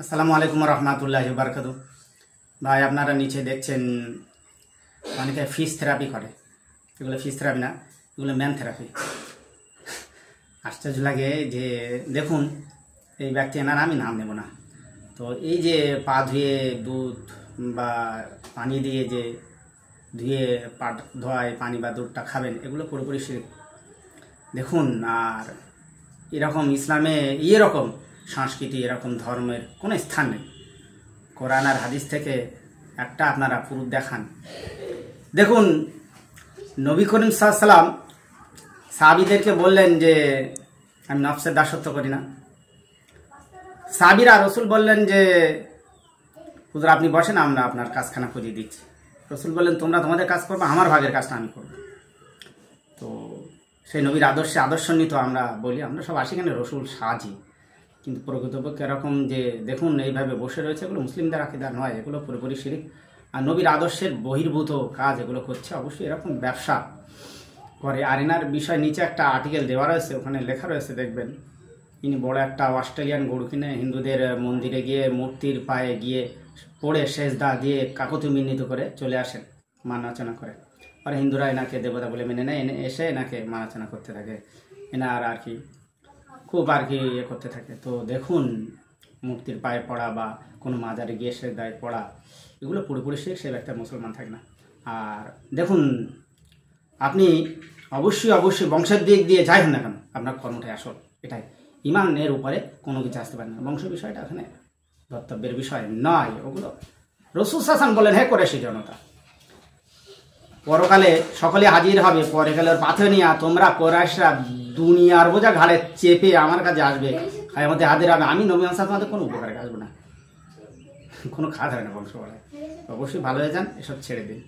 আসসালামু আলাইকুম রহমতুল্লাহি বারাকাতু। ভাই আপনারা নিচে দেখছেন অনেকে ফিজ থেরাপি করে। এগুলো ফিজ থেরাপি না, এগুলো ম্যান থেরাপি। আশ্চর্য লাগে যে দেখুন এই ব্যক্তি, এনার আমি নাম নেব না, তো এই যে পা ধুয়ে দুধ বা পানি দিয়ে যে ধুয়ে পা ধোয়ায় পানি বা দুধটা খাবেন, এগুলো পুরোপুরি শিরক। দেখুন, আর এরকম ইসলামে এরকম সংস্কৃতি, এরকম ধর্মের কোনো স্থান নেই। কোরআন আর হাদিস থেকে একটা আপনারা প্রুফ দেখান। দেখুন, নবী করিম সাল্লাল্লাহু আলাইহি ওয়াসাল্লাম সাহাবীদেরকে বললেন যে আমি নফসের দাসত্ব করি না। সাহাবীরা রসুল বললেন যে হুজুর আপনি বসেন, আমরা আপনার কাজখানা খুঁজিয়ে দিচ্ছি। রসুল বললেন তোমরা তোমাদের কাজ করবে, আমার ভাগের কাজটা আমি করব। তো সেই নবীর আদর্শান্বিত আমরা বলি, আমরা সব আশিখানে রসুল সাজি, কিন্তু প্রকৃতপক্ষে এরকম যে দেখুন এইভাবে বসে রয়েছে, এগুলো মুসলিমদের আকীদা নয়, এগুলো পুরোপুরি শিরক। আর নবীর আদর্শের বহির্ভূত কাজ এগুলো করছে। অবশ্যই এরকম ব্যবসা করে। আর এনার বিষয় নিচে একটা আর্টিকেল দেওয়া রয়েছে, ওখানে লেখা রয়েছে দেখবেন, ইনি বড় একটা অস্ট্রেলিয়ান গরু কিনে হিন্দুদের মন্দিরে গিয়ে মূর্তির পায়ে গিয়ে পড়ে সেজদা দিয়ে কাকতি মিনতি করে চলে আসেন, মানাচনা করে। আর হিন্দুরা এনাকে দেবতা বলে মেনে নেয়, এসে এনাকে মানাচনা করতে থাকে, এনার আর কি খুব আর কি ইয়ে করতে থাকে। তো দেখুন, মূর্তির পায়ে পড়া বা কোনো মাজারে গিয়ে সেজদায় পড়া, এগুলো পুরোপুরি সে ব্যক্তি মুসলমান থাকে না। আর দেখুন, আপনি অবশ্যই বংশের দিক দিয়ে যাই হন না কেন, আপনার কর্মটাই আসল, এটাই ইমানের উপরে কোনো কিছু আসতে পারে না। বংশ বিষয়টা এখানে ধর্তব্যের বিষয় নয়। ওগুলো রাসূল সাল্লাল্লাহু বলেন, হে কুরাইশী জনতা, পরকালে সকলে হাজির হবে, পরকালের পাথে নিয়ে তোমরা কুরাইশরা দুনিয়ার বোঝা ঘাড়ে চেপে আমার কাছে আসবে, আমাদের হাজির হবে। আমি নবী মুহাম্মদ তোমাদের কোনো উপকারে আসবো না, কোনো খাওয়া হবে না বংশ বলে। অবশ্যই ভালো হয়ে যান, এসব ছেড়ে দিন।